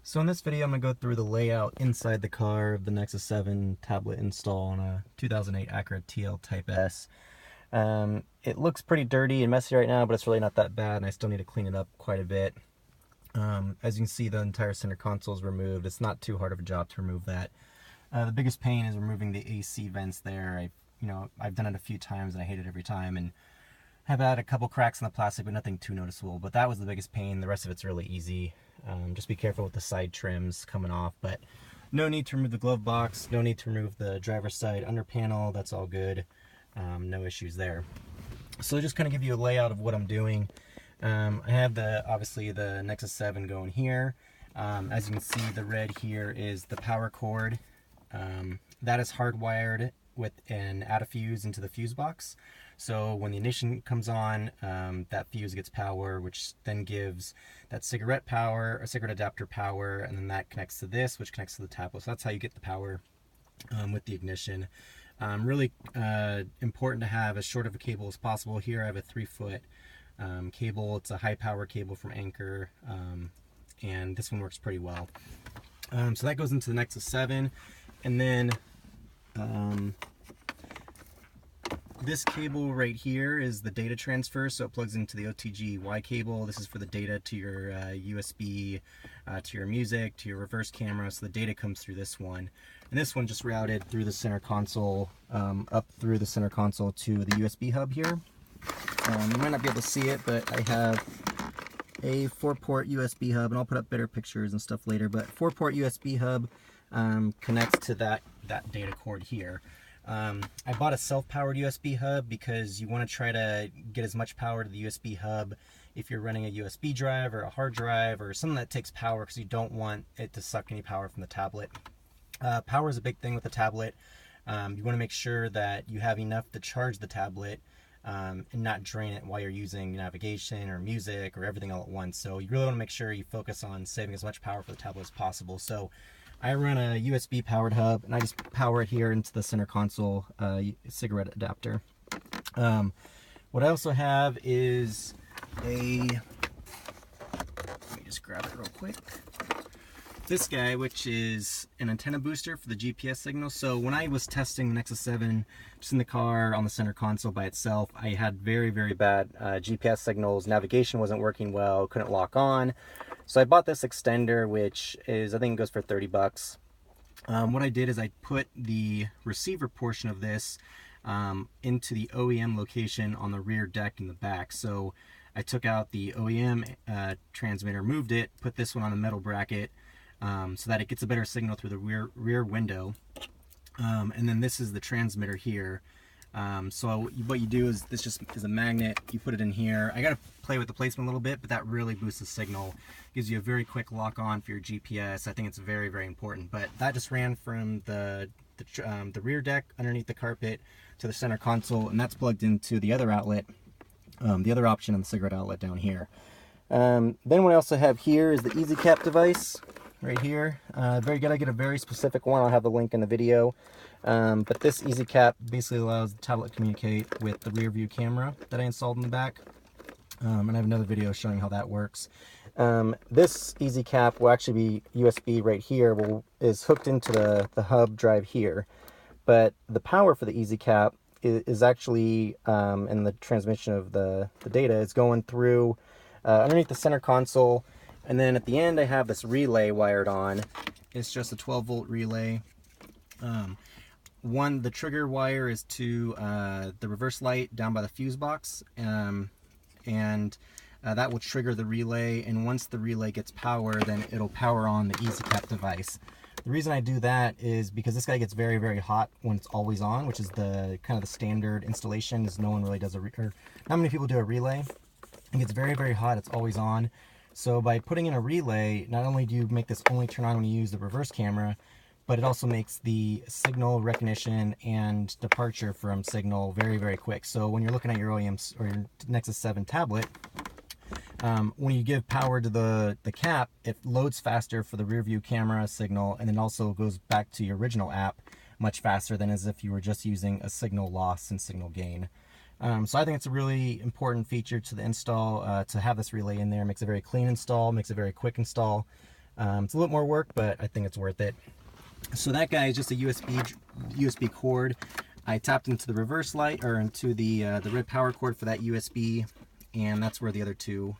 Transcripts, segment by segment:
So in this video, I'm going to go through the layout inside the car of the Nexus 7 tablet install on a 2008 Acura TL Type S. It looks pretty dirty and messy right now, but it's really not that bad, and I still need to clean it up quite a bit. As you can see, the entire center console is removed. It's not too hard of a job to remove that. The biggest pain is removing the AC vents there. I've done it a few times and I hate it every time, and have had a couple cracks in the plastic, but nothing too noticeable. But that was the biggest pain. The rest of it's really easy. Just be careful with the side trims coming off, but no need to remove the glove box, no need to remove the driver's side under panel. That's all good. No issues there. So just kind of give you a layout of what I'm doing. I have obviously the Nexus 7 going here. As you can see, the red here is the power cord. That is hardwired with an add a fuse into the fuse box. So when the ignition comes on, that fuse gets power, which then gives that cigarette power, or cigarette adapter power, and then that connects to this, which connects to the tablet. So that's how you get the power with the ignition. Really important to have as short of a cable as possible. Here I have a 3-foot cable. It's a high power cable from Anchor, and this one works pretty well. So that goes into the Nexus 7, and then this cable right here is the data transfer, so it plugs into the OTG Y cable. This is for the data to your USB, to your music, to your reverse camera, so the data comes through this one. And this one just routed through the center console, up through the center console to the USB hub here. You might not be able to see it, but I have a 4-port USB hub, and I'll put up better pictures and stuff later, but 4-port USB hub connects to that data cord here. I bought a self-powered USB hub because you want to try to get as much power to the USB hub if you're running a USB drive or a hard drive or something that takes power, because you don't want it to suck any power from the tablet. Power is a big thing with the tablet. You want to make sure that you have enough to charge the tablet and not drain it while you're using navigation or music or everything all at once. So you really want to make sure you focus on saving as much power for the tablet as possible. So I run a USB powered hub, and I just power it here into the center console cigarette adapter. What I also have is let me just grab it real quick. This guy, which is an antenna booster for the GPS signal. So when I was testing the Nexus 7 just in the car on the center console by itself, I had very, very bad GPS signals. Navigation wasn't working well, couldn't lock on. So I bought this extender, which is, I think it goes for 30 bucks. What I did is I put the receiver portion of this into the OEM location on the rear deck in the back. So I took out the OEM transmitter, moved it, put this one on a metal bracket, so that it gets a better signal through the rear window. And then this is the transmitter here. So what you do is, this just is a magnet, you put it in here. I gotta play with the placement a little bit, but that really boosts the signal. Gives you a very quick lock on for your GPS. I think it's very, very important. But that just ran from the rear deck underneath the carpet to the center console, and that's plugged into the other outlet, the other option on the cigarette outlet down here. Then what I also have here is the Easy Cap device right here. Gotta get a very specific one. I'll have the link in the video. But this Easy Cap basically allows the tablet to communicate with the rear view camera that I installed in the back. And I have another video showing how that works. This Easy Cap will actually be USB right here, is hooked into the hub drive here. But the power for the Easy Cap is actually, in the transmission of the data, is going through underneath the center console. And then at the end I have this relay wired on. It's just a 12-volt relay. The trigger wire is to the reverse light down by the fuse box, and that will trigger the relay, and once the relay gets power, then it'll power on the Easy Cap device. The reason I do that is because this guy gets very, very hot when it's always on, which is the kind of the standard installation, is no one really does not many people do a relay. It gets very, very hot, it's always on. So by putting in a relay, not only do you make this only turn on when you use the reverse camera, but it also makes the signal recognition and departure from signal very, very quick. So when you're looking at your OEM or your Nexus 7 tablet, when you give power to the cap, it loads faster for the rear view camera signal, and then also goes back to your original app much faster than as if you were just using a signal loss and signal gain. So I think it's a really important feature to the install, to have this relay in there. It makes a very clean install, makes a very quick install. It's a little more work, but I think it's worth it. So that guy is just a USB cord. I tapped into the reverse light, or into the red power cord for that USB, and that's where the other two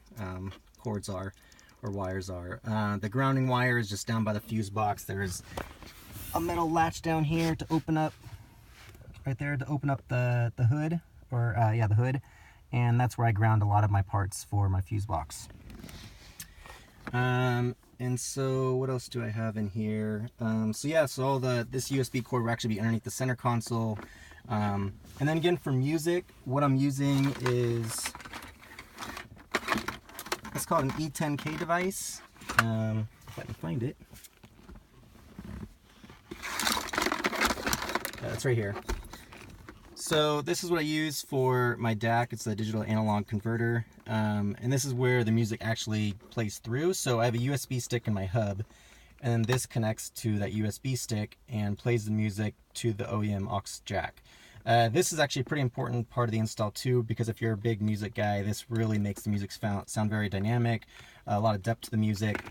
cords are, or wires are. The grounding wire is just down by the fuse box. There's a metal latch down here to open up, right there, to open up the hood, or yeah, the hood, and that's where I ground a lot of my parts for my fuse box. And so what else do I have in here? So yeah, so all this USB cord will actually be underneath the center console. And then again, for music, what I'm using is, it's called an E10K device. If I can find it. It's right here. So this is what I use for my DAC. It's a digital analog converter, and this is where the music actually plays through. So I have a USB stick in my hub, and then this connects to that USB stick and plays the music to the OEM aux jack. This is actually a pretty important part of the install too, because if you're a big music guy, this really makes the music sound very dynamic, a lot of depth to the music.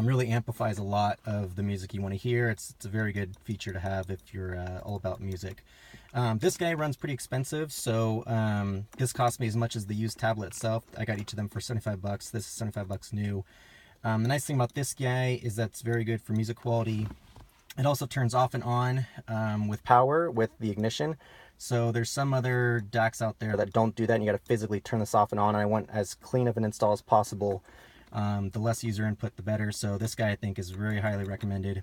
Really amplifies a lot of the music you want to hear. It's a very good feature to have if you're all about music. This guy runs pretty expensive, so this cost me as much as the used tablet itself. I got each of them for 75 bucks. This is 75 bucks new. The nice thing about this guy is that it's very good for music quality. It also turns off and on with power with the ignition. So there's some other DACs out there that don't do that, and you got to physically turn this off and on. And I want as clean of an install as possible. The less user input, the better. So this guy I think is very highly recommended.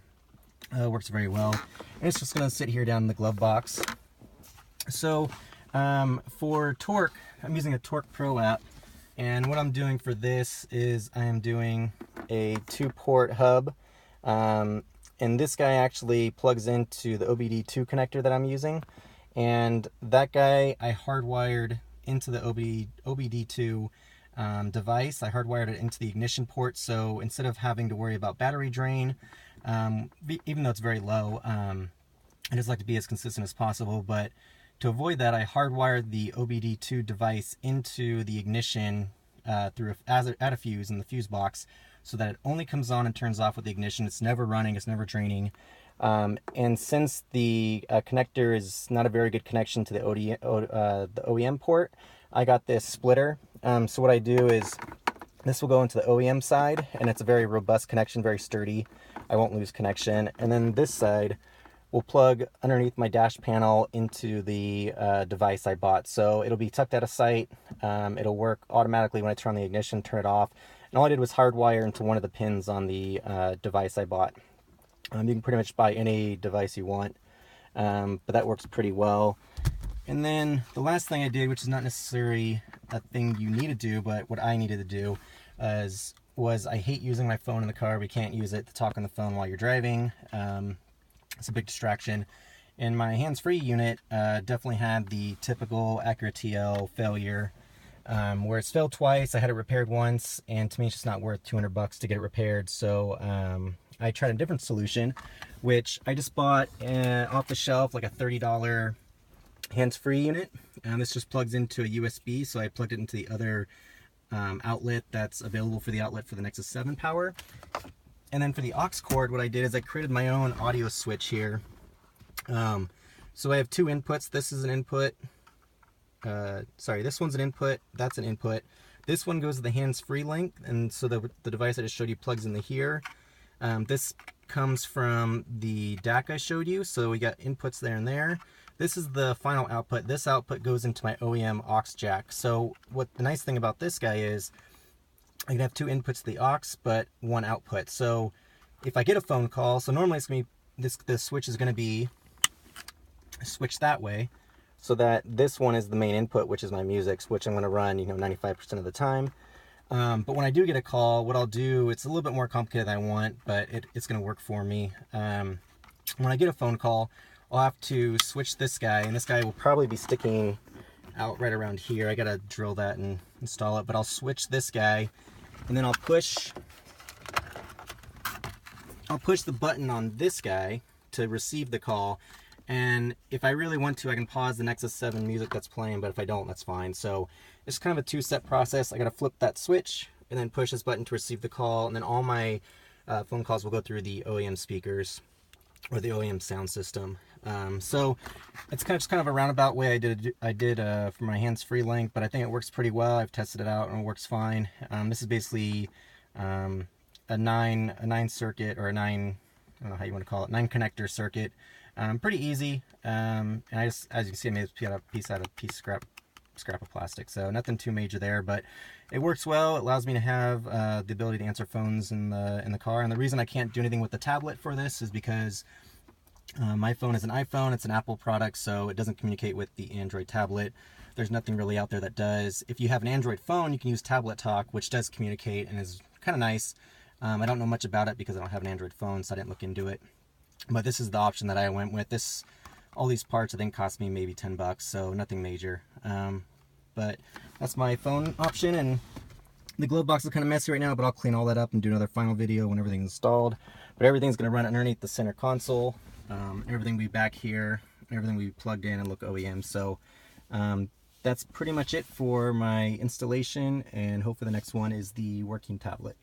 Works very well. And it's just going to sit here down in the glove box. So for torque, I'm using a Torque Pro app, and what I'm doing for this is I am doing a 2-port hub, and this guy actually plugs into the OBD2 connector that I'm using, and that guy I hardwired into the OBD2 device. I hardwired it into the ignition port, so instead of having to worry about battery drain, even though it's very low, I just like to be as consistent as possible, but to avoid that, I hardwired the OBD2 device into the ignition add a fuse in the fuse box, so that it only comes on and turns off with the ignition. It's never running, it's never draining. And since the connector is not a very good connection to the OEM port, I got this splitter. So what I do is this will go into the OEM side, and it's a very robust connection, very sturdy. I won't lose connection. And then this side will plug underneath my dash panel into the device I bought. So it'll be tucked out of sight. It'll work automatically when I turn on the ignition, turn it off. And all I did was hardwire into one of the pins on the device I bought. You can pretty much buy any device you want, but that works pretty well. And then the last thing I did, which is not necessarily a thing you need to do, but what I needed to do, was I hate using my phone in the car. We can't use it to talk on the phone while you're driving. It's a big distraction. And my hands-free unit definitely had the typical Acura TL failure, where it's failed twice. I had it repaired once, and to me it's just not worth 200 bucks to get it repaired. So I tried a different solution, which I just bought off the shelf, like a $30 hands-free unit. This just plugs into a USB, so I plugged it into the other outlet that's available for the outlet for the Nexus 7 power. And then for the aux cord, what I did is I created my own audio switch here. So I have two inputs. This is an input. Sorry, this one's an input. That's an input. This one goes to the hands-free link, and so the device I just showed you plugs into here. This comes from the DAC I showed you, so we got inputs there and there. This is the final output. This output goes into my OEM aux jack. So what the nice thing about this guy is, I can have two inputs to the aux, but one output. So if I get a phone call, so normally it's going to be, this switch is going to be switched that way, so that this one is the main input, which is my music, which I'm going to run, 95% of the time. But when I do get a call, what I'll do, it's a little bit more complicated than I want, but it's going to work for me. When I get a phone call, I'll have to switch this guy, and this guy will probably be sticking out right around here. I got to drill that and install it, but I'll switch this guy, and then I'll push the button on this guy to receive the call. And if I really want to, I can pause the Nexus 7 music that's playing, but if I don't, that's fine. So it's kind of a two-step process. I got to flip that switch and then push this button to receive the call, and then all my phone calls will go through the OEM speakers or the OEM sound system. So it's just kind of a roundabout way I did for my hands-free link, but I think it works pretty well. I've tested it out and it works fine. This is basically a nine circuit, or a nine, I don't know how you want to call it, 9 connector circuit. Pretty easy. And I just, as you can see, I made a piece out of scrap of plastic, so nothing too major there, but it works well. It allows me to have the ability to answer phones in the car. And the reason I can't do anything with the tablet for this is because my phone is an iPhone. It's an Apple product, so it doesn't communicate with the Android tablet. There's nothing really out there that does. If you have an Android phone, you can use Tablet Talk, which does communicate and is kind of nice. I don't know much about it because I don't have an Android phone, so I didn't look into it. But this is the option that I went with. All these parts I think cost me maybe 10 bucks, so nothing major. But that's my phone option, and the glove box is kind of messy right now, but I'll clean all that up and do another final video when everything's installed. But everything's going to run underneath the center console. Everything will be back here, everything will be plugged in and look OEM. So that's pretty much it for my installation, and hopefully the next one is the working tablet.